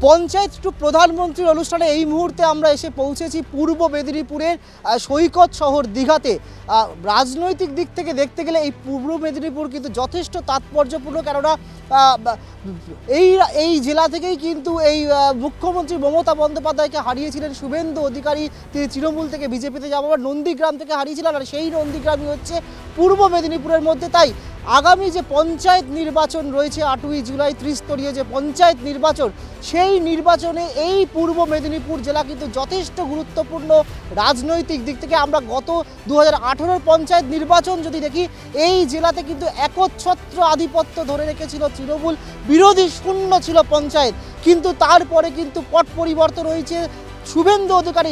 Panchayat two প্রধানমন্ত্রীর অনুষ্ঠানে এই মুহূর্তে আমরা এসে পৌঁছেছি পূর্ব মেদিনীপুরের সৈকত শহর দীঘাতে। রাজনৈতিক দিক থেকে দেখতে গেলে এই পূর্ব মেদিনীপুর কিন্তু যথেষ্ট তাৎপর্যপূর্ণ, কেননা এই জেলা থেকেই কিন্তু এই মুখ্যমন্ত্রী মমতা বন্দ্যোপাধ্যায়কে হারিয়েছিলেন শুভেন্দু অধিকারী। তিনি তৃণমূল থেকে বিজেপিতে যাওয়ার নন্দীগ্রাম থেকে হারিয়েছিলেন, আর সেই নন্দীগ্রামই হচ্ছে পূর্ব মেদিনীপুরের মধ্যে। তাই আগামী যে পঞ্চায়েত নির্বাচন রয়েছে 8ই জুলাই ত্রিস্তরীয় যে পঞ্চায়েত নির্বাচন, সেই নির্বাচনে এই পূর্ব মেদিনীপুর জেলা কিন্তু যথেষ্ট গুরুত্বপূর্ণ রাজনৈতিক দিক থেকে। আমরা গত 2018 পঞ্চায়েত নির্বাচন যদি দেখি, এই জেলাতে কিন্তু একচ্ছত্র আধিপত্য ধরে রেখেছিল তৃণমূল, বিরোধী শূন্য ছিল পঞ্চায়েত। কিন্তু তারপরে কিন্তু পট পরিবর্তন হয়েছে। শুভেন্দু অধিকারী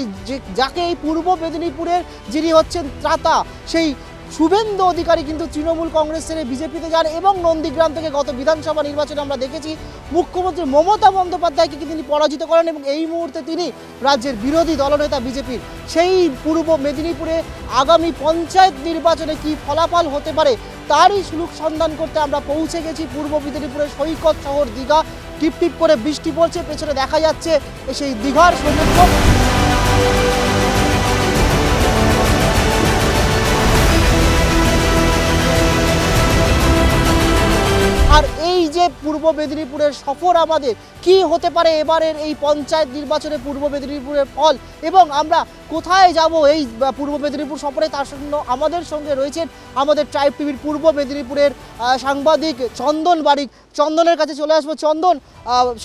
যাকে এই পূর্ব মেদিনীপুরের যিনি হচ্ছেন ত্রাতা, সেই শুভেন্দু অধিকারী কিন্তু তৃণমূল কংগ্রেস ছেড়ে বিজেপিতে যান এবং নন্দীগ্রাম থেকে গত বিধানসভা নির্বাচনে আমরা দেখেছি মুখ্যমন্ত্রী মমতা বন্দ্যোপাধ্যায়কে তিনি পরাজিত করেন এবং এই মুহূর্তে তিনি রাজ্যের বিরোধী দলনেতা বিজেপির। সেই পূর্ব মেদিনীপুরে আগামী পঞ্চায়েত নির্বাচনে কি ফলাফল হতে পারে তারই সুলুক সন্ধান করতে আমরা পৌঁছে গেছি পূর্ব মেদিনীপুরের সৈকত শহর দীঘা। টিপ টিপ করে বৃষ্টি পড়ছে, পেছনে দেখা যাচ্ছে সেই দীঘার সমুদ্র। আর এই যে পূর্ব মেদিনীপুরের সফর, আমাদের কি হতে পারে এবারের এই পঞ্চায়েত নির্বাচনে পূর্ব মেদিনীপুরের ফল, এবং আমরা কোথায় যাব এই পূর্ব মেদিনীপুর সফরে, তার জন্য আমাদের সঙ্গে রয়েছেন আমাদের ট্রাইব টিভির পূর্ব মেদিনীপুরের সাংবাদিক চন্দন বারিক। চন্দনের কাছে চলে আসবো। চন্দন,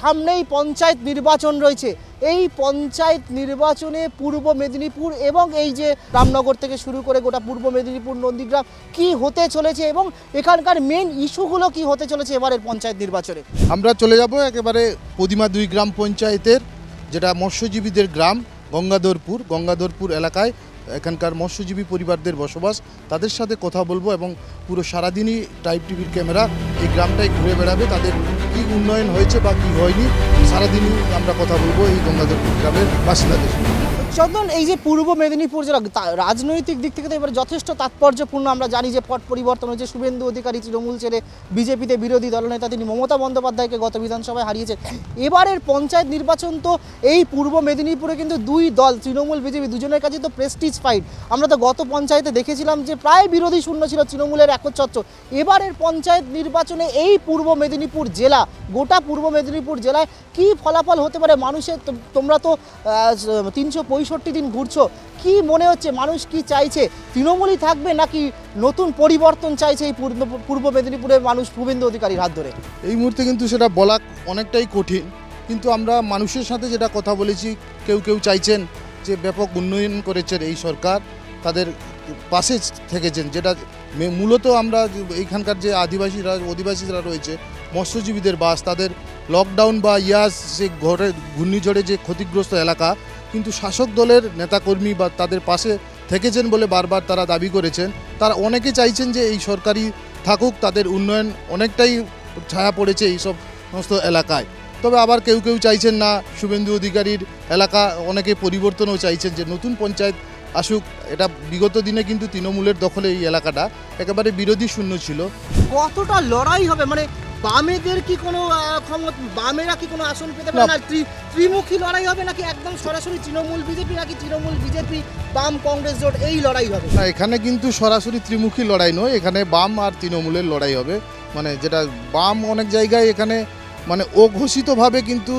সামনেই পঞ্চায়েত নির্বাচন রয়েছে, এই পঞ্চায়েত নির্বাচনে পূর্ব মেদিনীপুর এবং এই যে রামনগর থেকে শুরু করে গোটা পূর্ব মেদিনীপুর নন্দীগ্রাম কি হতে চলেছে এবং এখানকার মেন ইস্যুগুলো কি হতে চলেছে এবারের পঞ্চায়েত নির্বাচনে? আমরা চলে যাব একেবারে পদিমা 2 গ্রাম পঞ্চায়েতের, যেটা মৎস্যজীবীদের গ্রাম, গঙ্গাধরপুর এলাকায় এখানকার মৎস্যজীবী পরিবারদের বসবাস। তাদের সাথে কথা বলবো এবং পুরো সারাদিনই ট্রাইব টিভির ক্যামেরা এই গ্রামটায় ঘুরে বেড়াবে। তাদের কি উন্নয়ন হয়েছে বা কি হয়নি সারাদিনই আমরা কথা বলবো এই গঙ্গাধরপুর গ্রামের বাসিন্দাদের। চন্দন, এই যে পূর্ব মেদিনীপুর জেলা রাজনৈতিক দিক থেকে তো এবার যথেষ্ট তাৎপর্যপূর্ণ। আমরা জানি যে পট পরিবর্তন হয়েছে, শুভেন্দু অধিকারী তৃণমূল ছেড়ে বিজেপিতে বিরোধী দলনেতা তিনি মমতা বন্দ্যোপাধ্যায়কে গত বিধানসভায় হারিয়েছেন। এবারের পঞ্চায়েত নির্বাচন তো এই পূর্ব মেদিনীপুরে কিন্তু দুই দল তৃণমূল বিজেপি দুজনের কাছে তো প্রেস্টিজ ফাইট। আমরা তো গত পঞ্চায়েতে দেখেছিলাম যে প্রায় বিরোধী শূন্য ছিল তৃণমূলের একচ্ছত্র। এবারের পঞ্চায়েত নির্বাচনে এই পূর্ব মেদিনীপুর জেলা, গোটা পূর্ব মেদিনীপুর জেলায় কি ফলাফল হতে পারে মানুষের? তোমরা তো 365 দিন ঘুরছো, কি মনে হচ্ছে মানুষ কি চাইছে? তৃণমূলই থাকবে নাকি নতুন পরিবর্তন চাইছে এই পূর্ব মেদিনীপুরের মানুষ শুভেন্দু অধিকারীর হাত ধরে? এই মুহূর্তে কিন্তু সেটা বলা অনেকটাই কঠিন, কিন্তু আমরা মানুষের সাথে যেটা কথা বলেছি, কেউ চাইছেন যে ব্যাপক উন্নয়ন করেছেন এই সরকার, তাদের পাশে থেকেছেন। যেটা মূলত আমরা এইখানকার যে অধিবাসীরা রয়েছে, মৎস্যজীবীদের বাস, তাদের লকডাউন বা সে ঘূর্ণিঝড়ে যে ক্ষতিগ্রস্ত এলাকা, কিন্তু শাসক দলের নেতাকর্মী বা তাদের পাশে থেকেছেন বলে বারবার তারা দাবি করেছেন। তারা অনেকে চাইছেন যে এই সরকারি থাকুক, তাদের উন্নয়ন অনেকটাই ছায়া পড়েছে এই সমস্ত এলাকায়। তবে আবার কেউ চাইছেন না শুভেন্দু অধিকারীর এলাকা, অনেকে পরিবর্তনও চাইছেন যে নতুন পঞ্চায়েত আসুক। এটা বিগত দিনে কিন্তু তৃণমূলের দখলে এই এলাকাটা একেবারে বিরোধী শূন্য ছিল। কতটা লড়াই হবে, মানে বামেদের কি কোনো ক্ষমতা, বামেরা কি কোনো আসন পেতে পারে না? ত্রিমুখী লড়াই হবে নাকি একদম সরাসরি তৃণমূল বিজেপি, নাকি তৃণমূল বিজেপি বাম কংগ্রেস জোট এই লড়াই হবে? না, এখানে কিন্তু সরাসরি ত্রিমুখী লড়াই নয়, এখানে বাম আর তৃণমূলের লড়াই হবে। মানে যেটা বাম অনেক জায়গায় এখানে মানে অঘোষিতভাবে কিন্তু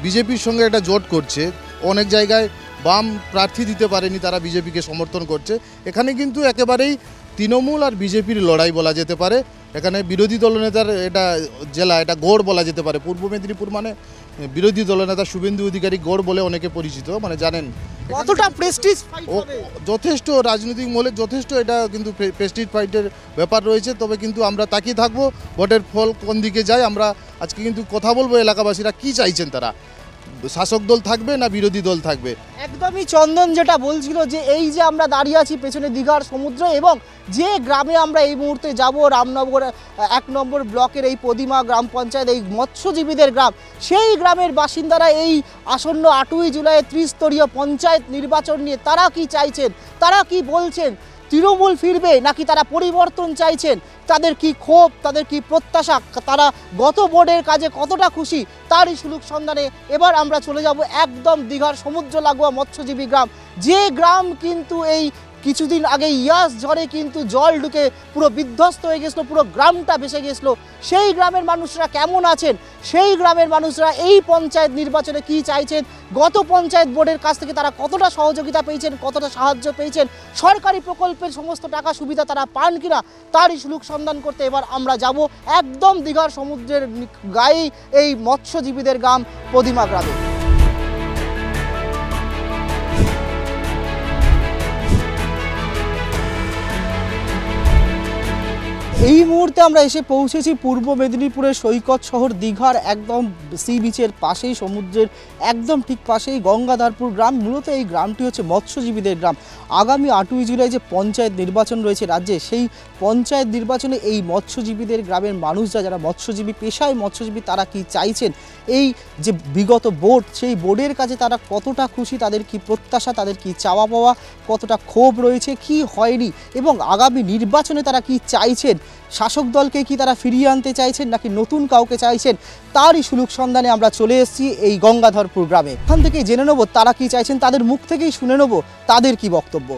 বিজেপির সঙ্গে একটা জোট করছে, অনেক জায়গায় বাম প্রার্থী দিতে পারেনি, তারা বিজেপিকে সমর্থন করছে। এখানে কিন্তু একেবারেই তৃণমূল আর বিজেপির লড়াই বলা যেতে পারে। এখানে বিরোধী দলনেতার এটা জেলা, এটা গড় বলা যেতে পারে। পূর্ব মেদিনীপুর মানে বিরোধী দলনেতা শুভেন্দু অধিকারী গড় বলে অনেকে পরিচিত, মানে জানেন কতটা প্রেস্টিজ ফাইট হবে। যথেষ্ট রাজনৈতিক মহলে যথেষ্ট এটা কিন্তু প্রেস্টিজ ফাইটের ব্যাপার রয়েছে। তবে কিন্তু আমরা তাকিয়ে থাকবো ভোটের ফল কোন দিকে যায়। আমরা আজকে কিন্তু কথা বলবো এলাকাবাসীরা কি চাইছেন, তারা শাসক দল থাকবে না বিরোধী দল থাকবে। একদমই চন্দন যেটা বলছিল যে এই যে আমরা দাঁড়িয়ে আছি পেছনে দীঘার সমুদ্র, এবং যে গ্রামে আমরা এই মুহূর্তে যাব, রামনগর 1 নম্বর ব্লকের এই পদিমা গ্রাম পঞ্চায়েত, এই মৎস্যজীবীদের গ্রাম, সেই গ্রামের বাসিন্দারা এই আসন্ন 8ই জুলাই ত্রিস্তরীয় পঞ্চায়েত নির্বাচন নিয়ে তারা কি চাইছেন, তারা কি বলছেন, তৃণমূল ফিরবে নাকি তারা পরিবর্তন চাইছেন, তাদের কি ক্ষোভ, তাদের কি প্রত্যাশা, তারা গত বোর্ডের কাজে কতটা খুশি, তারই সুলুক সন্ধানে এবার আমরা চলে যাব একদম দীঘার সমুদ্র লাগোয়া মৎস্যজীবী গ্রাম, যে গ্রাম কিন্তু এই কিছুদিন আগে ইয়াস ঝড়ে কিন্তু জল ঢুকে পুরো বিধ্বস্ত হয়ে গেছিলো, পুরো গ্রামটা ভেসে গেছিলো। সেই গ্রামের মানুষরা কেমন আছেন, সেই গ্রামের মানুষরা এই পঞ্চায়েত নির্বাচনে কি চাইছেন, গত পঞ্চায়েত বোর্ডের কাছ থেকে তারা কতটা সহযোগিতা পেয়েছেন, কতটা সাহায্য পেয়েছেন, সরকারি প্রকল্পের সমস্ত টাকা সুবিধা তারা পান কিনা, তারই সুলুক সন্ধান করতে এবার আমরা যাব একদম দীঘার সমুদ্রের গায়ে এই মৎস্যজীবীদের গ্রাম পদিমা গ্রামে। এই মুহূর্তে আমরা এসে পৌঁছেছি পূর্ব মেদিনীপুরের সৈকত শহর দীঘার একদম সি বিচের পাশেই, সমুদ্রের একদম ঠিক পাশেই গঙ্গাধারপুর গ্রাম। মূলত এই গ্রামটি হচ্ছে মৎস্যজীবীদের গ্রাম। আগামী 8ই জুলাই যে পঞ্চায়েত নির্বাচন রয়েছে রাজ্যে, সেই পঞ্চায়েত নির্বাচনে এই মৎস্যজীবীদের গ্রামের মানুষরা, যারা মৎস্যজীবী, পেশায় মৎস্যজীবী, তারা কি চাইছেন, এই যে বিগত বোর্ড, সেই বোর্ডের কাছে তারা কতটা খুশি, তাদের কি প্রত্যাশা, তাদের কি চাওয়া পাওয়া, কতটা ক্ষোভ রয়েছে, কি হয়নি, এবং আগামী নির্বাচনে তারা কি চাইছেন, শাসক দলকে কি তারা ফিরিয়ে আনতে চাইছেন নাকি নতুন কাউকে চাইছেন, তারই সুলুক সন্ধানে আমরা চলে এসেছি এই গঙ্গাধরপুর গ্রামে। এখান থেকেই জেনে নেব তারা কি চাইছেন, তাদের মুখ থেকেই শুনে নেব তাদের কি বক্তব্য।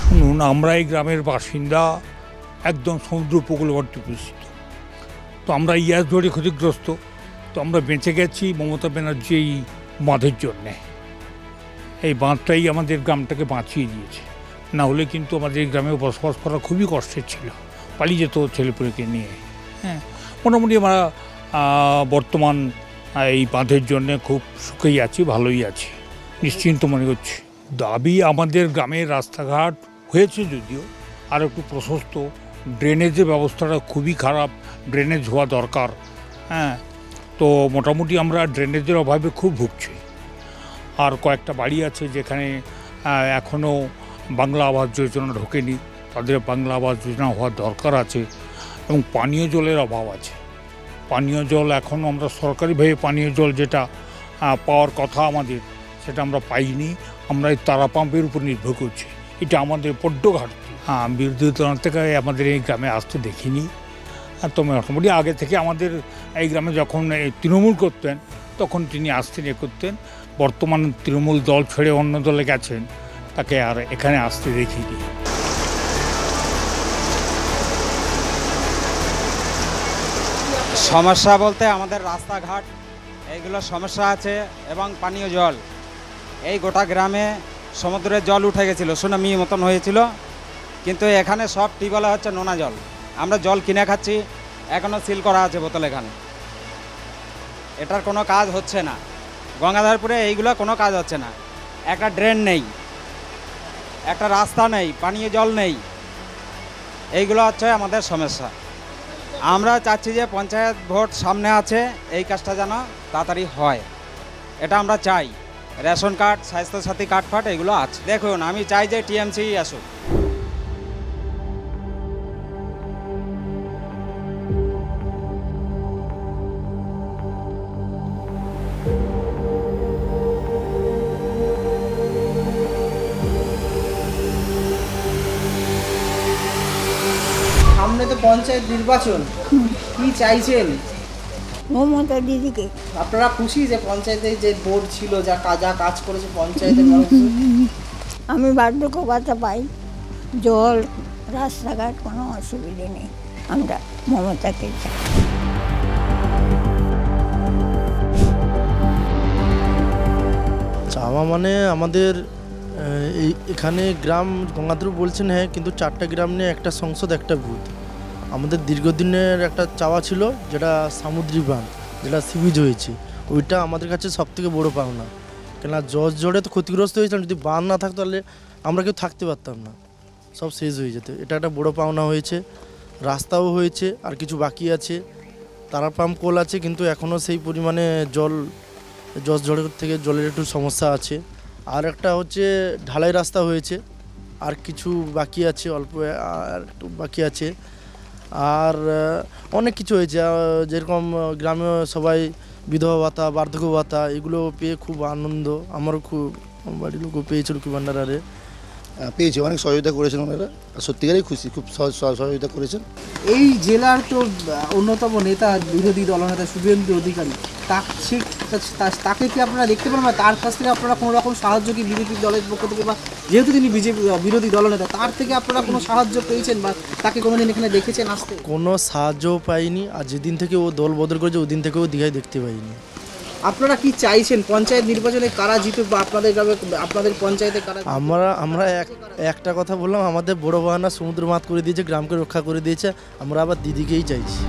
শুনুন, আমরা এই গ্রামের বাসিন্দা, একদম সমুদ্র উপকূলবর্তী উপস্থিত। তো আমরা ইয়াস ঝড়ে ক্ষতিগ্রস্ত, তো আমরা বেঁচে গেছি মমতা ব্যানার্জি এই বাঁধের জন্যে। এই বাঁধটাই আমাদের গ্রামটাকে বাঁচিয়ে দিয়েছে, না হলে কিন্তু আমাদের এই গ্রামে বসবাস করা খুবই কষ্টের ছিল, পালিয়ে যেত ছেলেপুলেকে নিয়ে। হ্যাঁ, মোটামুটি আমরা বর্তমান এই বাঁধের জন্যে খুব সুখেই আছি, ভালোই আছি, নিশ্চিন্ত মনে করছি। দাবি আমাদের গ্রামের রাস্তাঘাট হয়েছে যদিও, আর একটু প্রশস্ত, ড্রেনেজের ব্যবস্থাটা খুবই খারাপ, ড্রেনেজ হওয়া দরকার। হ্যাঁ, তো মোটামুটি আমরা ড্রেনেজের অভাবে খুব ভুগছি। আর কয়েকটা বাড়ি আছে যেখানে এখনও বাংলা আবাস যোজনা ঢোকেনি, তাদের বাংলা আবাস যোজনা হওয়ার দরকার আছে। এবং পানীয় জলের অভাব আছে, পানীয় জল এখনও আমরা সরকারিভাবে পানীয় জল যেটা পাওয়ার কথা আমাদের, সেটা আমরা পাইনি। আমরা এই তারা পাম্পের উপর নির্ভর করছি, এটা আমাদের বড্ড ঘাটতি। বিরোধী দল থেকে আমাদের এই গ্রামে আসতে দেখিনি। তো মোটামুটি আগে থেকে আমাদের এই গ্রামে যখন তৃণমূল করতেন তখন তিনি আসতেন, করতেন। বর্তমান তৃণমূল দল ছেড়ে অন্য দলে গেছেন, তাকে আর এখানে আসতে দেখিনি। সমস্যা বলতে আমাদের রাস্তাঘাট এইগুলো সমস্যা আছে, এবং পানীয় জল। এই গোটা গ্রামে সমুদ্রের জল উঠে গেছিলো, সুনামি মতন হয়েছিল, কিন্তু এখানে সব টিউবওয়েলে হচ্ছে নোনা জল। আমরা জল কিনে খাচ্ছি, এখনও সিল করা আছে বোতল। এখানে এটার কোনো কাজ হচ্ছে না। গঙ্গাধরপুরে এইগুলো কোনো কাজ হচ্ছে না। একটা ড্রেন নেই, একটা রাস্তা নেই, পানীয় জল নেই। এইগুলো হচ্ছে আমাদের সমস্যা। আমরা চাচ্ছি যে পঞ্চায়েত ভোট সামনে আছে, এই কাজটা যেন তাড়াতাড়ি হয়, এটা আমরা চাই। রেশন কার্ড, স্বাস্থ্যসাথী কার্ড ফাট এগুলো আছে। দেখুন, আমি চাই যে টিএমসি আসুক। সামনে তো পঞ্চায়েত নির্বাচন, কি চাইছেন মমতা দিদিকে? আপনারা খুশি যে পঞ্চায়েতে যে বোর্ড ছিল, যা কাজ করেছে পঞ্চায়েতের মানুষ? আমি বার্ধক্য ভাতা পাই, জল, রাস্তাঘাট, কোনো অসুবিধে নেই। আমরা মমতাকে চাই। চাওয়া মানে আমাদের এখানে গ্রাম গঙ্গাধর বলছেন, হ্যাঁ, কিন্তু 4টা গ্রাম নিয়ে একটা সংসদ, একটা বুথ। আমাদের দীর্ঘদিনের একটা চাওয়া ছিল, যেটা সামুদ্রিক বাঁধ, যেটা সিবিজ হয়েছে, ওইটা আমাদের কাছে সবথেকে বড় পাওনা। কেননা জল জড়ে তো ক্ষতিগ্রস্ত হয়েছিলাম, যদি বাঁধ না থাকতো তাহলে আমরা কেউ থাকতে পারতাম না, সব শেষ হয়ে যেত। এটা একটা বড় পাওনা হয়েছে। রাস্তাও হয়েছে, আর কিছু বাকি আছে, তারা পাম্প কল আছে, কিন্তু এখনও সেই পরিমাণে জল ঝড়ের থেকে জলের একটু সমস্যা আছে। আর একটা হচ্ছে ঢালাই রাস্তা হয়েছে, আর কিছু বাকি আছে, অল্প আর একটু বাকি আছে। আর অনেক কিছু হয়েছে, যেরকম গ্রামে সবাই বিধবা ভাতা, বার্ধক্য ভাতা এগুলো পেয়ে খুব আনন্দ। আমারও খুব, বাড়ির লোকও পেয়েছে লক্ষ্মী ভাণ্ডারে। পেয়েছি, অনেক সহযোগিতা করেছেন ওনারা, সত্যিকারই খুশি, খুব সহযোগিতা করেছেন। এই জেলার তো অন্যতম নেতা বিরোধী দলনেতা শুভেন্দু অধিকারী, তাকে কি আপনারা দেখতে পান না? তার কাছ থেকে আপনারা কোনো রকম সাহায্য কি বিজেপি দলের পক্ষ থেকে, বা যেহেতু তিনি বিজেপি বিরোধী দলনেতা, তার থেকে আপনারা কোনো সাহায্য পেয়েছেন বা তাকে কোনোদিন এখানে দেখেছেন আসতে? কোনো সাহায্যও পাইনি, আর যেদিন থেকে ও দল বদল করেছে ওই দিন থেকেও দীঘায় দেখতে পাইনি। আপনারা কি চাইছেন পঞ্চায়েত নির্বাচনে কারা জিতুক, বা আপনাদের গ্রামে আপনাদের পঞ্চায়েতে কারা? আমরা একটা কথা বললাম, আমাদের বড় বাহানা সমুদ্র মাত করে দিয়েছে, গ্রামকে রক্ষা করে দিয়েছে, আমরা আবার দিদিকেই চাইছি।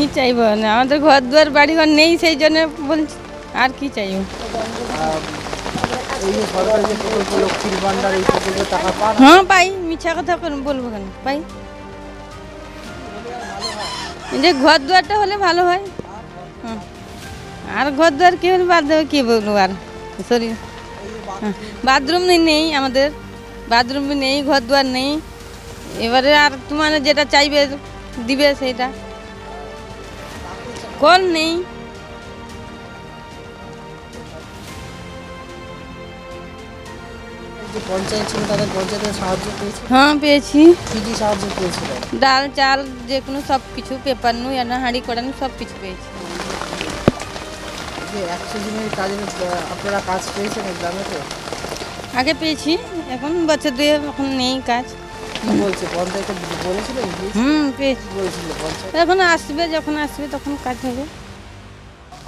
কি চাইব না, আমাদের ঘর দুয়ার বাড়ি ঘর নেই, সেই জন্য বলছি, আর কি চাইব? এই যে সরকারি যে প্রকল্প লক্ষ্মীর ভাণ্ডার, এই প্রকল্পের টাকা পান? হ্যাঁ পাই, মিথ্যা কথা বলবো কেন, পাই। এই যে ঘর দুয়ারটা হলে ভালো হয়। হ্যাঁ, আর ঘর দুয়ার কি হলে বাদ দেবে, কি বলবো আর। শরীর বাথরুম নেই, আমাদের বাথরুম নেই, ঘর দুয়ার নেই। এবারে আর তোমার যেটা চাইবে দিবে, সেইটা কল নেই। যে পঞ্চায়েত ছিল তাদের পঞ্চায়েতের সাহায্য পেয়েছে? হ্যাঁ পেয়েছি। কি কি সাহায্য পেয়েছিল? ডাল চাল যে কোনো সব কিছু, পেপার নু এনা হাঁড়ি করানো সব কিছু পেয়েছি। যে 100 দিনের কাজের আপনারা কাজ পেয়েছেন এই গ্রামেতে? আগে পেয়েছি, এখন বছর দিয়ে এখন নেই কাজ। কি বলছে পঞ্চায়েতে বলেছিলেন? পেয়েছি। বলেছিল পঞ্চায়েত? এখন আসবে, যখন আসবে তখন কাজ হবে।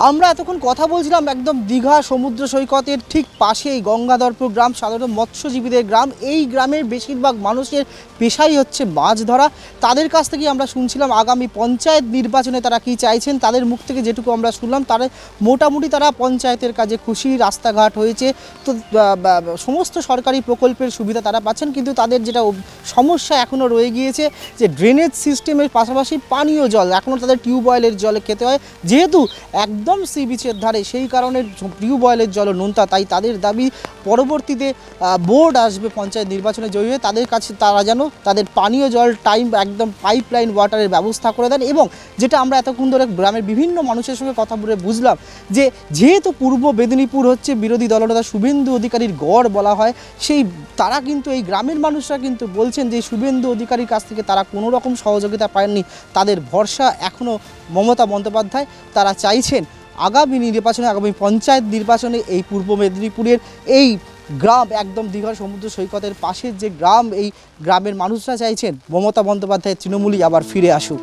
আমরা এতক্ষণ কথা বলছিলাম একদম দীঘা সমুদ্র সৈকতের ঠিক পাশেই গঙ্গাধরপুর গ্রাম, সাধারণত মৎস্যজীবীদের গ্রাম। এই গ্রামের বেশিরভাগ মানুষের পেশাই হচ্ছে মাছ ধরা। তাদের কাছ থেকে আমরা শুনছিলাম আগামী পঞ্চায়েত নির্বাচনে তারা কি চাইছেন। তাদের মুখ থেকে যেটুকু আমরা শুনলাম, তারা মোটামুটি তারা পঞ্চায়েতের কাজে খুশি, রাস্তাঘাট হয়েছে, তো সমস্ত সরকারি প্রকল্পের সুবিধা তারা পাচ্ছেন। কিন্তু তাদের যেটা সমস্যা এখনও রয়ে গিয়েছে, যে ড্রেনেজ সিস্টেমের পাশাপাশি পানীয় জল এখনও তাদের টিউবওয়েলের জলে খেতে হয়, যেহেতু একদম সি বিচের ধারে, সেই কারণে টিউবওয়েলের জল নোনতা। তাই তাদের দাবি পরবর্তীতে বোর্ড আসবে পঞ্চায়েত নির্বাচনে জয়ী হয়ে, তাদের কাছে তারা যেন তাদের পানীয় জল টাইম একদম পাইপলাইন ওয়াটারের ব্যবস্থা করে দেন। এবং যেটা আমরা এতক্ষণ ধরে গ্রামের বিভিন্ন মানুষের সঙ্গে কথা বলে বুঝলাম, যে যেহেতু পূর্ব মেদিনীপুর হচ্ছে বিরোধী দলনেতা শুভেন্দু অধিকারীর গড় বলা হয়, সেই তারা কিন্তু এই গ্রামের মানুষরা কিন্তু বলছেন যে শুভেন্দু অধিকারীর কাছ থেকে তারা কোনো রকম সহযোগিতা পায়নি। তাদের ভরসা এখনও মমতা বন্দ্যোপাধ্যায়। তারা চাইছেন আগামী নির্বাচনে, আগামী পঞ্চায়েত নির্বাচনে এই পূর্ব মেদিনীপুরের এই গ্রাম, একদম দীঘা সমুদ্র সৈকতের পাশের যে গ্রাম, এই গ্রামের মানুষরা চাইছেন মমতা বন্দ্যোপাধ্যায়ের তৃণমূলই আবার ফিরে আসুক।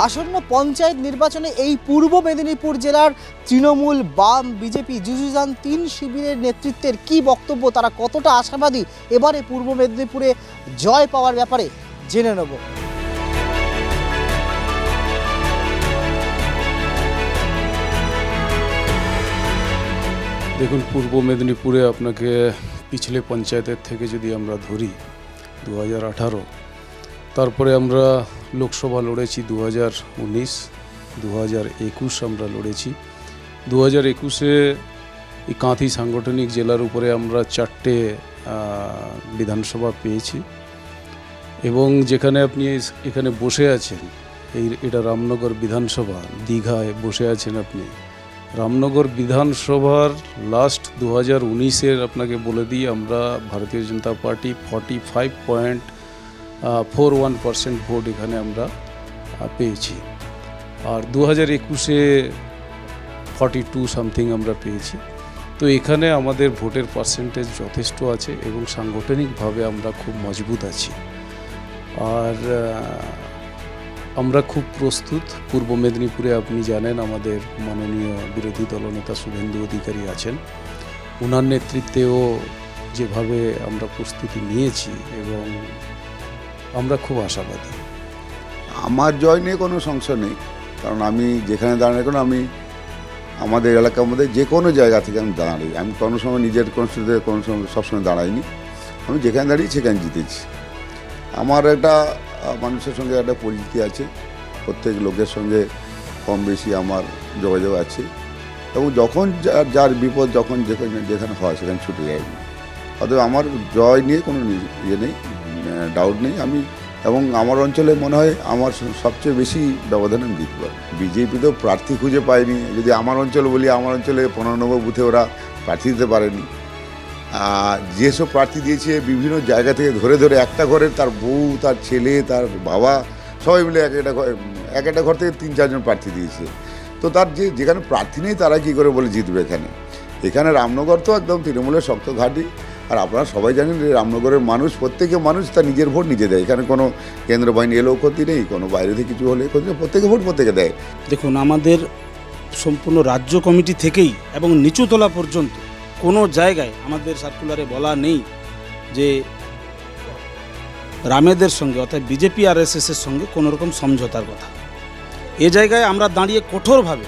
আসন্ন পঞ্চায়েত নির্বাচনে এই পূর্ব মেদিনীপুর জেলার তৃণমূল, বাম, বিজেপি যুযুধান 3 শিবিরের নেতৃত্বের কি বক্তব্য, তারা কতটা আশাবাদী এবারে পূর্ব মেদিনীপুরে জয় পাওয়ার ব্যাপারে জেনে নেব। দেখুন, পূর্ব মেদিনীপুরে আপনাকে পিছলে পঞ্চায়েতের থেকে যদি আমরা ধরি 2018, তারপরে আমরা লোকসভা লড়েছি 2019, 2021 আমরা লড়েছি। 2021-এ এই কাঁথি সাংগঠনিক জেলার উপরে আমরা 4টে বিধানসভা পেয়েছি। এবং যেখানে আপনি এখানে বসে আছেন, এটা রামনগর বিধানসভা, দীঘায় বসে আছেন আপনি, রামনগর বিধানসভার লাস্ট 2019-এর আপনাকে বলে দিই, আমরা ভারতীয় জনতা পার্টি 45.41% ভোট এখানে আমরা পেয়েছি। আর 2021-এ 42 সামথিং আমরা পেয়েছি। তো এখানে আমাদের ভোটের পার্সেন্টেজ যথেষ্ট আছে এবং সাংগঠনিকভাবে আমরা খুব মজবুত আছি। আর আমরা খুব প্রস্তুত। পূর্ব মেদিনীপুরে আপনি জানেন আমাদের মাননীয় বিরোধী দলনেতা শুভেন্দু অধিকারী আছেন, ওনার নেতৃত্বেও যেভাবে আমরা প্রস্তুতি নিয়েছি এবং আমরা খুব আশাবাদী। আমার জয় নিয়ে কোনো সংশয় নেই, কারণ আমি যেখানে দাঁড়াই কোনো আমি আমাদের এলাকার মধ্যে যে কোনো জায়গা থেকে আমি দাঁড়াই, আমি কোনো সময় নিজের কনস্টিটিউতে কোনো সময় সবসময় দাঁড়াইনি, আমি যেখানে দাঁড়িয়ে সেখানে জিতেছি। আমার একটা মানুষের সঙ্গে একটা পরিচিতি আছে, প্রত্যেক লোকের সঙ্গে কম বেশি আমার যোগাযোগ আছে এবং যখন যার বিপদ যখন যেখানে হয় সেখানে ছুটে যায়। অতএব আমার জয় নিয়ে কোনো ইয়ে নেই, ডাউট নেই। আমি এবং আমার অঞ্চলে মনে হয় আমার সবচেয়ে বেশি ব্যবধান আমি দিতে পারি। বিজেপি তো প্রার্থী খুঁজে পায়নি, যদি আমার অঞ্চল বলি আমার অঞ্চলে 15 নম্বর বুথে ওরা প্রার্থী দিতে পারেনি। যেসব প্রার্থী দিয়েছে বিভিন্ন জায়গা থেকে ধরে ধরে একটা ঘরে তার বউ, তার ছেলে, তার বাবা সবাই মিলে এক একটা ঘর থেকে 3-4 জন প্রার্থী দিয়েছে। তো তার যেখানে প্রার্থী নেই তারা কী করে বলে জিতবে? এখানে রামনগর তো একদম তৃণমূলের শক্ত ঘাঁটি। আর আপনারা সবাই জানেন যে রামনগরের মানুষ, প্রত্যেকে মানুষ তার নিজের ভোট নিজে দেয়। এখানে কোনো কেন্দ্র বাহিনী এলেও ক্ষতি নেই, কোনো বাইরে থেকে কিছু হলে ক্ষতি নেই, প্রত্যেকে ভোট প্রত্যেকে দেয়। দেখুন, আমাদের সম্পূর্ণ রাজ্য কমিটি থেকেই এবং নিচুতলা পর্যন্ত কোনো জায়গায় আমাদের সার্কুলারে বলা নেই যে রামেদের সঙ্গে অর্থাৎ বিজেপি আর এসএসের সঙ্গে কোনোরকম সমঝোতার কথা। এ জায়গায় আমরা দাঁড়িয়ে কঠোরভাবে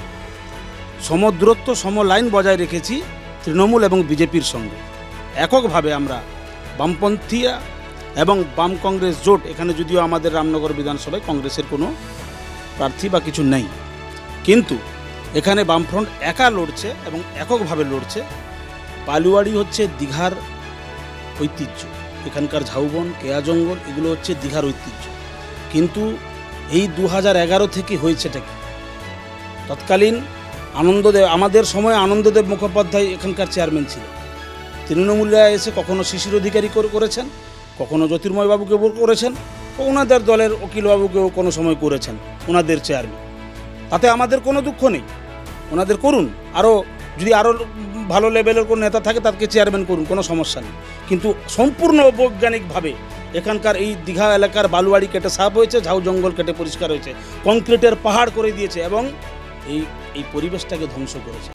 সমদূরত্ব সমলাইন বজায় রেখেছি তৃণমূল এবং বিজেপির সঙ্গে। এককভাবে আমরা বামপন্থীরা এবং বাম কংগ্রেস জোট, এখানে যদিও আমাদের রামনগর বিধানসভায় কংগ্রেসের কোনো প্রার্থী বা কিছু নেই, কিন্তু এখানে বামফ্রন্ট একা লড়ছে এবং এককভাবে লড়ছে। বালুয়াড়ি হচ্ছে দীঘার ঐতিহ্য, এখানকার ঝাউবন, কেয়া জঙ্গল এগুলো হচ্ছে দীঘার ঐতিহ্য। কিন্তু এই 2011 থেকে হয়েছেটা কি? তৎকালীন আমাদের সময় আনন্দদেব মুখোপাধ্যায় এখানকার চেয়ারম্যান ছিলেন। তৃণমূলরা এসে কখনো শিশির অধিকারী করেছেন, কখনো জ্যোতির্ময় বাবুকে করেছেন, ওনাদের দলের অখিলবাবুকেও কোনো সময় করেছেন ওনাদের চেয়ারম্যান। তাতে আমাদের কোনো দুঃখ নেই, ওনাদের করুন। যদি আরও ভালো লেভেলের কোনো নেতা থাকে তাকে চেয়ারম্যান করুন, কোনো সমস্যা নেই। কিন্তু সম্পূর্ণ বৈজ্ঞানিকভাবে এখানকার এই দীঘা এলাকার বালুয়াড়ি কেটে সাফ হয়েছে, ঝাউ জঙ্গল কেটে পরিষ্কার হয়েছে, কংক্রিটের পাহাড় করে দিয়েছে এবং এই পরিবেশটাকে ধ্বংস করেছে।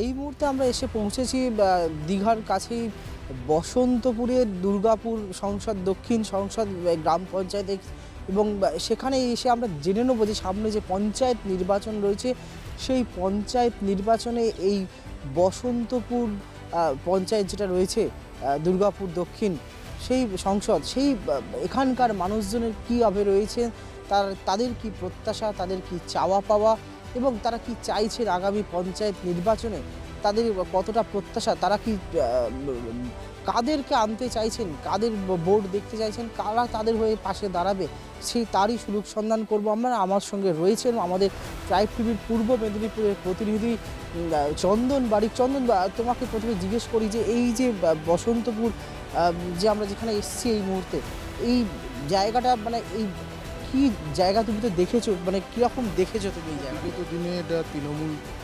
এই মুহূর্তে আমরা এসে পৌঁছেছি দীঘার কাছেই বসন্তপুরের দুর্গাপুর সংসদ, দক্ষিণ সংসদ গ্রাম পঞ্চায়েত, এবং সেখানে এসে আমরা জেনে নেব যে সামনে যে পঞ্চায়েত নির্বাচন রয়েছে সেই পঞ্চায়েত নির্বাচনে এই বসন্তপুর পঞ্চায়েত যেটা রয়েছে দুর্গাপুর দক্ষিণ সেই সংসদ, সেই এখানকার মানুষজনের কীভাবে রয়েছে, তাদের কি প্রত্যাশা, তাদের কি চাওয়া পাওয়া এবং তারা কি চাইছেন আগামী পঞ্চায়েত নির্বাচনে, তাদের কতটা প্রত্যাশা, তারা কি কাদেরকে আনতে চাইছেন, কাদের ভোট দেখতে চাইছেন, কারা তাদের হয়ে পাশে দাঁড়াবে, তারই সুযোগ সন্ধান করবো আমরা। আমার সঙ্গে রয়েছেন আমাদের ট্রাইব টিভির পূর্ব মেদিনীপুরের প্রতিনিধি চন্দন বারিক। চন্দন, তোমাকে প্রথমে জিজ্ঞেস করি যে এই যে বসন্তপুর যে আমরা যেখানে এসেছি এই মুহূর্তে, এই জায়গাটা মানে এই কি জায়গা তুমি তো দেখেছো, মানে কীরকম দেখেছো তুমি এই জায়গা? বিগত দিনে এটা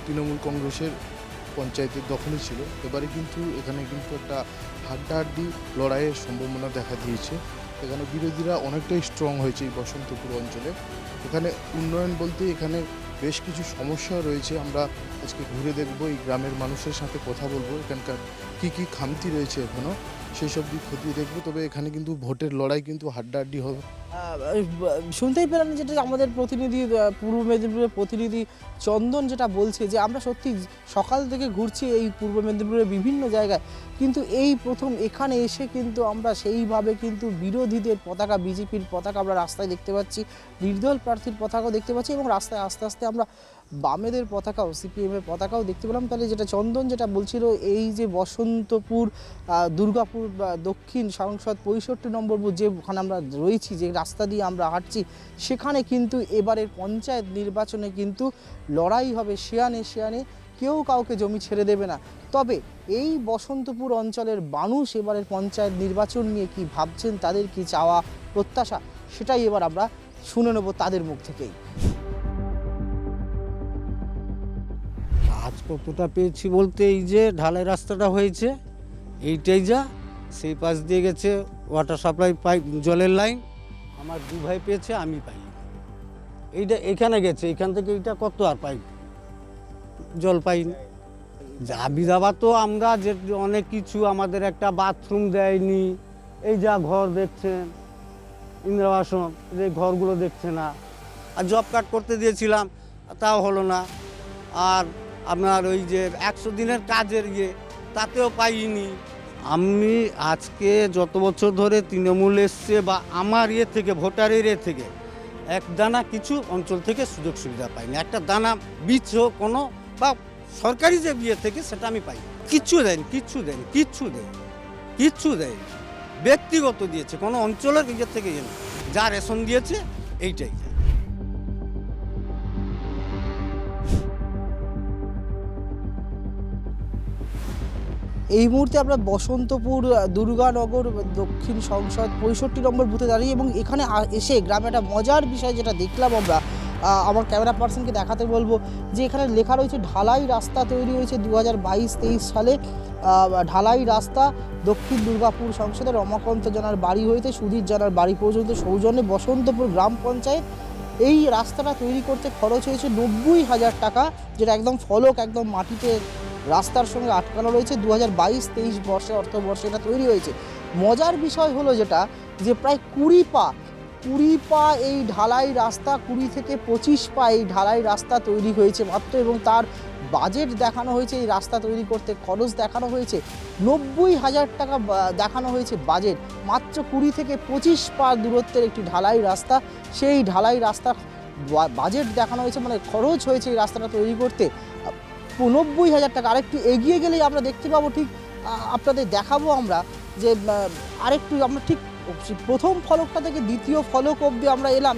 তৃণমূল কংগ্রেসের পঞ্চায়েতের দখলে ছিল। এবারে কিন্তু এখানে কিন্তু একটা হাড্ডাহাড্ডি লড়াইয়ের সম্ভাবনা দেখা দিয়েছে। এখানে বিরোধীরা অনেকটাই স্ট্রং হয়েছে এই বসন্তপুর অঞ্চলে। এখানে উন্নয়ন বলতে এখানে বেশ কিছু সমস্যা রয়েছে। আমরা আজকে ঘুরে দেখব, এই গ্রামের মানুষের সাথে কথা বলবো, এখানকার কী কী খামতি রয়েছে এখনও সেই সব দিক খতিয়ে দেখবো। তবে এখানে কিন্তু ভোটের লড়াই কিন্তু হাড্ডাহাড্ডি হবে। শুনতেই পেলাম যেটা আমাদের প্রতিনিধি, পূর্ব মেদিনীপুরের প্রতিনিধি চন্দন যেটা বলছে যে আমরা সত্যি সকাল থেকে ঘুরছি এই পূর্ব মেদিনীপুরের বিভিন্ন জায়গায়, কিন্তু এই প্রথম এখানে এসে কিন্তু আমরা সেইভাবে কিন্তু বিরোধীদের পতাকা, বিজেপির পতাকা আমরা রাস্তায় দেখতে পাচ্ছি, নির্দল প্রার্থীর পতাকাও দেখতে পাচ্ছি এবং রাস্তায় আস্তে আস্তে আমরা বামেদের পতাকাও, সিপিএমের পতাকাও দেখতে পেলাম। তাহলে যেটা চন্দন যেটা বলছিল, এই যে বসন্তপুর দুর্গাপুর দক্ষিণ সংসদ 65 নম্বর বুথ, যেখানে আমরা রয়েছি, যে রাস্তা দিয়ে আমরা হাঁটছি, সেখানে কিন্তু এবারের পঞ্চায়েত নির্বাচনে কিন্তু লড়াই হবে শিয়ানে শিয়ানে, কেউ কাউকে জমি ছেড়ে দেবে না। তবে এই বসন্তপুর অঞ্চলের মানুষ এবারের পঞ্চায়েত নির্বাচন নিয়ে কি ভাবছেন, তাদের কি চাওয়া প্রত্যাশা, সেটাই এবার আমরা শুনে নেব তাদের মুখ থেকেই। আজ কতটা পেয়েছি বলতে, এই যে ঢালাই রাস্তাটা হয়েছে এইটাই, যা সেই পাশ দিয়ে গেছে ওয়াটার সাপ্লাই পাইপ, জলের লাইন, আমার 2 ভাই পেয়েছে, আমি পাই। এইটা এখানে গেছে, এখান থেকে এইটা কত আর পাই, জল পাইনি। দাবি দাবা তো আমরা যে অনেক কিছু, আমাদের একটা বাথরুম দেয়নি, এই যা ঘর দেখছেন ইন্দিরা আবাসন, এই ঘরগুলো দেখছে না। আর জব কার্ড করতে দিয়েছিলাম, তাও হলো না। আর আপনার ওই যে 100 দিনের কাজের তাতেও পাইনি। আমি আজকে যত বছর ধরে তৃণমূল এসছে বা আমার থেকে, ভোটারের থেকে এক দানা কিছু অঞ্চল থেকে সুযোগ সুবিধা পাইনি। একটা দানা বীজ হোক কোনো বা সরকারি যে বিয়ে থেকে, সেটা আমি পাই। কিচ্ছু দেয়নি, কিচ্ছু দেয়নি, কিচ্ছু দেয়নি, কিচ্ছু দেয়নি। ব্যক্তিগত দিয়েছে, কোনো অঞ্চলের নিজের থেকে যা রেশন দিয়েছে এইটাই। এই মুহূর্তে আমরা বসন্তপুর দুর্গানগর দক্ষিণ সংসদ 65 নম্বর বুথে দাঁড়িয়ে, এবং এখানে এসে গ্রামে একটা মজার বিষয় যেটা দেখলাম আমরা, আমার ক্যামেরা পার্সনকে দেখাতে বলবো যে এখানে লেখা রয়েছে ঢালাই রাস্তা তৈরি হয়েছে 2022-23 সালে। ঢালাই রাস্তা দক্ষিণ দুর্গাপুর সংসদের রমাকান্ত জানার বাড়ি হইতে সুধীর জানার বাড়ি পর্যন্ত সৌজন্যে বসন্তপুর গ্রাম পঞ্চায়েত। এই রাস্তাটা তৈরি করতে খরচ হয়েছে 90,000 টাকা, যেটা একদম ফলক একদম মাটিতে রাস্তার সঙ্গে আটকানো রয়েছে। 2022-23 বর্ষে, অর্থবর্ষে এটা তৈরি হয়েছে। মজার বিষয় হলো যেটা, যে প্রায় 20 পা এই ঢালাই রাস্তা, 20 থেকে 25 পা এই ঢালাই রাস্তা তৈরি হয়েছে মাত্র, এবং তার বাজেট দেখানো হয়েছে, এই রাস্তা তৈরি করতে খরচ দেখানো হয়েছে 90,000 টাকা দেখানো হয়েছে বাজেট। মাত্র 20 থেকে 25 পা দূরত্বের একটি ঢালাই রাস্তা, সেই ঢালাই রাস্তা বাজেট দেখানো হয়েছে, মানে খরচ হয়েছে এই রাস্তাটা তৈরি করতে 90,000 টাকা। আরেকটু এগিয়ে গেলেই আমরা দেখতে পাবো, ঠিক আপনাদের দেখাবো আমরা, যে আরেকটু আমরা ঠিক প্রথম ফলকটা থেকে দ্বিতীয় ফলক অবধি আমরা এলাম।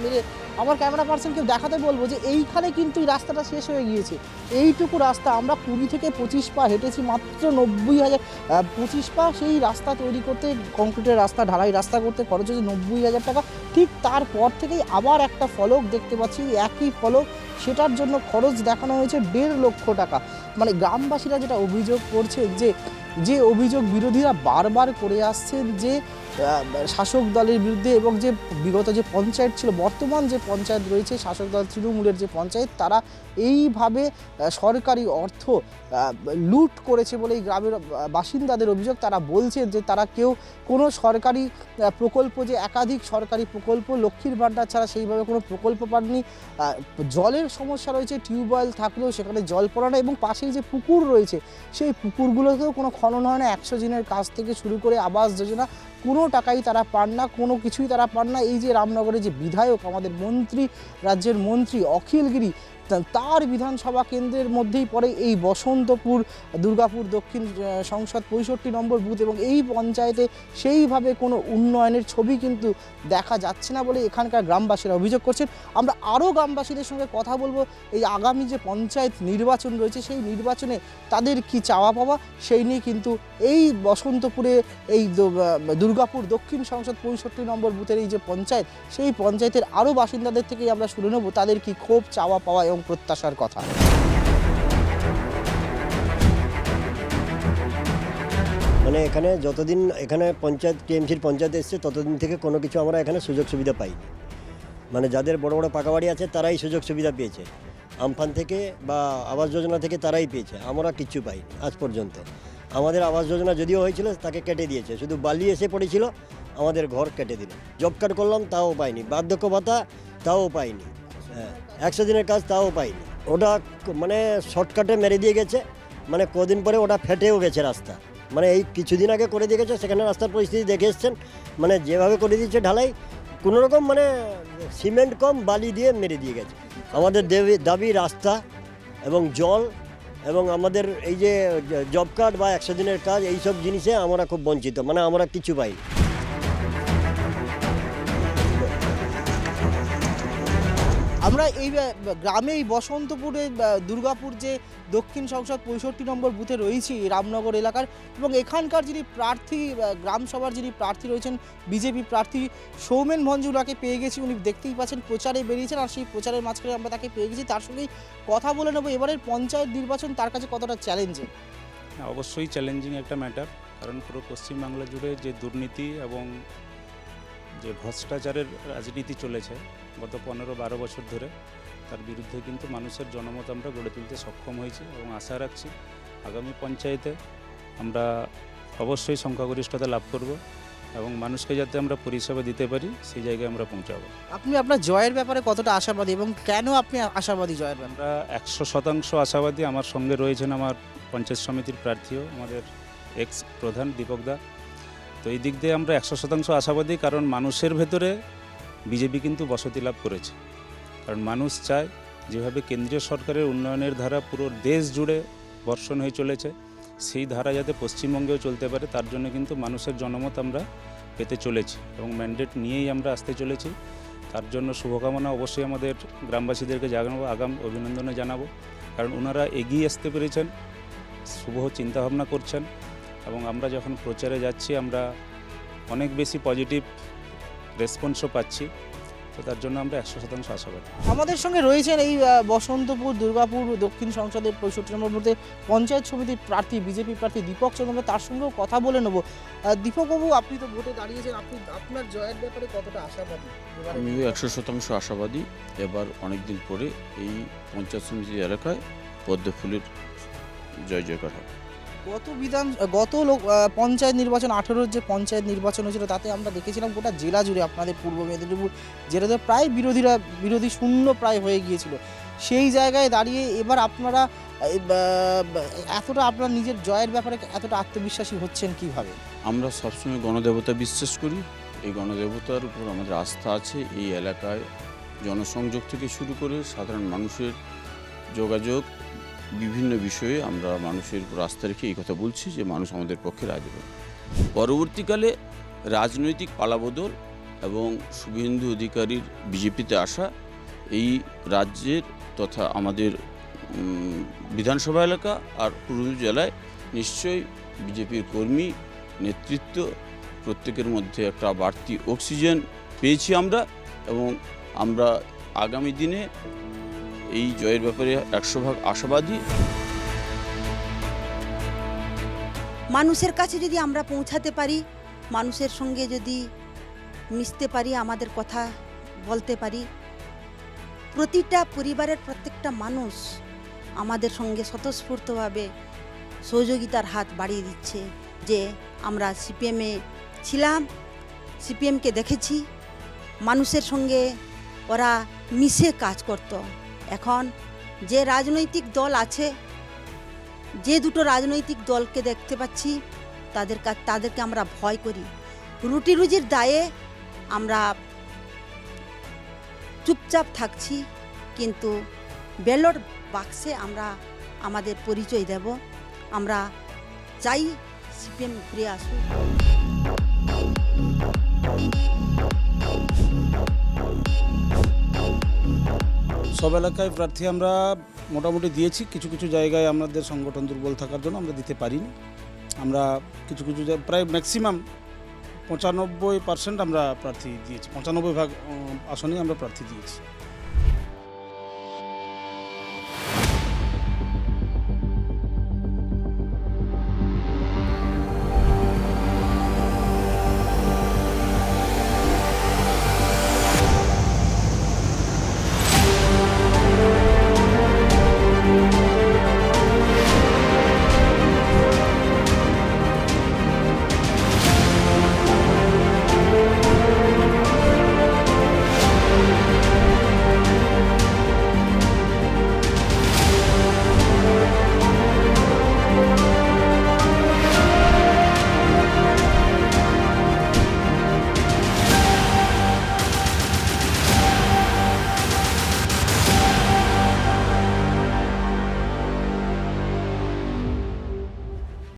আমার ক্যামেরা পার্সনকে দেখাতে বলবো যে এইখানে কিন্তু এই রাস্তাটা শেষ হয়ে গিয়েছে। এইটুকু রাস্তা আমরা 20 থেকে 25 পা হেঁটেছি, মাত্র 25 পা সেই রাস্তা তৈরি করতে, কংক্রিটের রাস্তা, ঢালাই রাস্তা করতে খরচ হয়েছে 90,000 টাকা। ঠিক তারপর থেকেই আবার একটা ফলক দেখতে পাচ্ছি, একই ফলক, সেটার জন্য খরচ দেখানো হয়েছে 1.5 লক্ষ টাকা। মানে গ্রামবাসীরা যেটা অভিযোগ করছেন, যে অভিযোগ বিরোধীরা বারবার করে আসছেন, যে শাসক দলের বিরুদ্ধে, এবং যে বিগত যে পঞ্চায়েত ছিল, বর্তমান যে পঞ্চায়েত রয়েছে শাসক দল তৃণমূলের যে পঞ্চায়েত, তারা এইভাবে সরকারি অর্থ লুট করেছে বলে এই গ্রামের বাসিন্দাদের অভিযোগ। তারা বলছেন যে তারা কেউ কোনো সরকারি প্রকল্প, যে একাধিক সরকারি প্রকল্প, লক্ষ্মীর ভাণ্ডার ছাড়া সেইভাবে কোনো প্রকল্প পাননি। জলের সমস্যা রয়েছে, টিউবওয়েল থাকলেও সেখানে জল পড়া না, এবং পাশেই যে পুকুর রয়েছে সেই পুকুরগুলোতেও কোনো খনন হয় না। 100 দিনের কাজ থেকে শুরু করে আবাস যোজনা, কোনো টাকাই তারা পান না, কোনো কিছুই তারা পান না। এই যে রামনগরে যে বিধায়ক, আমাদের মন্ত্রী, রাজ্যের মন্ত্রী অখিলগিরি, তার বিধানসভা কেন্দ্রের মধ্যেই পড়ে এই বসন্তপুর দুর্গাপুর দক্ষিণ সংসদ 65 নম্বর বুথ, এবং এই পঞ্চায়েতে সেইভাবে কোনো উন্নয়নের ছবি কিন্তু দেখা যাচ্ছে না বলে এখানকার গ্রামবাসীরা অভিযোগ করছেন। আমরা আরও গ্রামবাসীদের সঙ্গে কথা বলবো, এই আগামী যে পঞ্চায়েত নির্বাচন রয়েছে সেই নির্বাচনে তাদের কি চাওয়া পাওয়া, সেই নিয়ে কিন্তু এই বসন্তপুরে এই দুর্গাপুর দক্ষিণ সংসদ 65 নম্বর বুথের এই যে পঞ্চায়েত, সেই পঞ্চায়েতের আরও বাসিন্দাদের থেকেই আমরা শুনে নেব তাদের কি ক্ষোভ, চাওয়া পাওয়া এবং প্রত্যাশার কথা। মানে এখানে যতদিন এখানে পঞ্চায়েত টিএমসির পঞ্চায়েত এসছে ততদিন থেকে কোনো কিছু আমরা এখানে সুযোগ সুবিধা পাইনি। মানে যাদের বড় বড় পাকা বাড়ি আছে তারাই সুযোগ সুবিধা পেয়েছে, আমফান থেকে বা আবাস যোজনা থেকে তারাই পেয়েছে, আমরা কিচ্ছু পাইনি আজ পর্যন্ত। আমাদের আবাস যোজনা যদিও হয়েছিল তাকে কেটে দিয়েছে, শুধু বালি এসে পড়েছিল, আমাদের ঘর কেটে দিল। জব কার্ড করলাম তাও পাইনি, বার্ধক্য ভাতা তাও পাইনি, 100 দিনের কাজ তাও পাইনি। ওটা মানে শর্টকাটে মেরে দিয়ে গেছে, মানে কদিন পরে ওটা ফেটেও গেছে রাস্তা। মানে এই কিছুদিন আগে করে দিয়ে গেছে, সেখানে রাস্তার পরিস্থিতি দেখে এসছেন, মানে যেভাবে করে দিয়েছে ঢালাই কোনোরকম মানে সিমেন্ট কম বালি দিয়ে মেরে দিয়ে গেছে। আমাদের দাবি রাস্তা এবং জল এবং আমাদের এই যে জব কার্ড বা 100 দিনের কাজ, এই সব জিনিসে আমরা খুব বঞ্চিত, মানে আমরা কিছু পাইনি। আমরা এই গ্রামে এই বসন্তপুরে দুর্গাপুর যে দক্ষিণ সংসদ 65 নম্বর বুথে রয়েছি রামনগর এলাকার, এবং এখানকার যিনি প্রার্থী গ্রাম সভার যিনি প্রার্থী রয়েছেন বিজেপি প্রার্থী সৌমেন ভঞ্জুলাকে পেয়ে গেছি। উনি দেখতেই পাচ্ছেন প্রচারে বেরিয়েছেন, আর সেই প্রচারের মাঝখানে আমরা তাকে পেয়ে গেছি। তার সঙ্গেই কথা বলে নেব এবারের পঞ্চায়েত নির্বাচন তার কাছে কতটা চ্যালেঞ্জিং। অবশ্যই চ্যালেঞ্জিং একটা ম্যাটার, কারণ পুরো পশ্চিমবাংলা জুড়ে যে দুর্নীতি এবং যে ভ্রষ্টাচারের রাজনীতি চলেছে গত 15-12 বছর ধরে, তার বিরুদ্ধে কিন্তু মানুষের জনমত আমরা গড়ে তুলতে সক্ষম হয়েছি এবং আশা রাখছি আগামী পঞ্চায়েতে আমরা অবশ্যই সংখ্যাগরিষ্ঠতা লাভ করব এবং মানুষকে যাতে আমরা পরিষেবা দিতে পারি সেই জায়গায় আমরা পৌঁছাবো। আপনি আপনার জয়ের ব্যাপারে কতটা আশাবাদী এবং কেন আপনি আশাবাদী জয়ের ব্যাপারে? আমরা 100% আশাবাদী। আমার সঙ্গে রয়েছেন আমার পঞ্চায়েত সমিতির প্রার্থীও, আমাদের এক্স প্রধান দীপক দা। তো এই দিক দিয়ে আমরা 100% আশাবাদী, কারণ মানুষের ভেতরে বিজেপি কিন্তু বসতি লাভ করেছে। কারণ মানুষ চায় যেভাবে কেন্দ্রীয় সরকারের উন্নয়নের ধারা পুরো দেশ জুড়ে বর্ষণ হয়ে চলেছে, সেই ধারা যাতে পশ্চিমবঙ্গেও চলতে পারে তার জন্য কিন্তু মানুষের জনমত আমরা পেতে চলেছি এবং ম্যান্ডেট নিয়েই আমরা আসতে চলেছি। তার জন্য শুভকামনা অবশ্যই আমাদের গ্রামবাসীদেরকে জানাবো, আগাম অভিনন্দনে জানাবো, কারণ ওনারা এগিয়ে আসতে পেরেছেন, শুভ চিন্তাভাবনা করছেন এবং আমরা যখন প্রচারে যাচ্ছি আমরা অনেক বেশি পজিটিভ রেসপন্সও পাচ্ছি। তো তার জন্য আমরা 100% আশাবাদী। আমাদের সঙ্গে রয়েছেন এই বসন্তপুর দুর্গাপুর দক্ষিণ সংসদের 65 নম্বর বুথে পঞ্চায়েত সমিতির প্রার্থী বিজেপি প্রার্থী দীপক চন্দ্র, তার সঙ্গেও কথা বলে নেব। দীপকবাবু, আপনি তো ভোটে দাঁড়িয়েছেন, আপনি আপনার জয়ের ব্যাপারে কতটা আশাবাদী? আমি 100% আশাবাদী। এবার অনেকদিন পরে এই পঞ্চায়েত সমিতি এলাকায় পদ্মফুলের জয় জয়কার হবে। গত পঞ্চায়েত নির্বাচন 18-র যে পঞ্চায়েত নির্বাচন হয়েছিল তাতে আমরা দেখেছিলাম গোটা জেলা জুড়ে আপনাদের পূর্ব মেদিনীপুর জেলাতে প্রায় বিরোধী শূন্য প্রায় হয়ে গিয়েছিল। সেই জায়গায় দাঁড়িয়ে এবার আপনারা এতটা আপনার নিজের জয়ের ব্যাপারে এতটা আত্মবিশ্বাসী হচ্ছেন কিভাবে? আমরা সবসময় গণদেবতা বিশ্বাস করি, এই গণদেবতার উপর আমাদের আস্থা আছে। এই এলাকায় জনসংযোগ থেকে শুরু করে সাধারণ মানুষের যোগাযোগ, বিভিন্ন বিষয়ে আমরা মানুষের উপর আস্থা রেখে এই কথা বলছি যে মানুষ আমাদের পক্ষে রাজি হবে। পরবর্তীকালে রাজনৈতিক পালাবদল এবং শুভেন্দু অধিকারীর বিজেপিতে আসা এই রাজ্যের তথা আমাদের বিধানসভা এলাকা আর পূর্ব জেলায় নিশ্চয়ই বিজেপির কর্মী নেতৃত্ব প্রত্যেকের মধ্যে একটা বাড়তি অক্সিজেন পেয়েছি আমরা, এবং আমরা আগামী দিনে এই জয়ের ব্যাপারে 100% আশাবাদী। মানুষের কাছে যদি আমরা পৌঁছাতে পারি, মানুষের সঙ্গে যদি মিশতে পারি, আমাদের কথা বলতে পারি, প্রতিটা পরিবারের প্রত্যেকটা মানুষ আমাদের সঙ্গে স্বতঃস্ফূর্তভাবে সহযোগিতার হাত বাড়িয়ে দিচ্ছে। যে আমরা সিপিএমে ছিলাম, সিপিএমকে দেখেছি, মানুষের সঙ্গে ওরা মিশে কাজ করত। এখন যে রাজনৈতিক দল আছে, যে দুটো রাজনৈতিক দলকে দেখতে পাচ্ছি তাদেরকে আমরা ভয় করি। রুটি রুজির দায়ে আমরা চুপচাপ থাকছি, কিন্তু ব্যালট বাক্সে আমরা আমাদের পরিচয় দেব। আমরা চাই সিপিএম ফিরে আসুক। সব এলাকায় প্রার্থী আমরা মোটামুটি দিয়েছি, কিছু কিছু জায়গায় আমাদের সংগঠন দুর্বল থাকার জন্য আমরা দিতে পারিনি। আমরা কিছু কিছু প্রায় ম্যাক্সিমাম 95% আমরা প্রার্থী দিয়েছি, 95% আসনেই আমরা প্রার্থী দিয়েছি।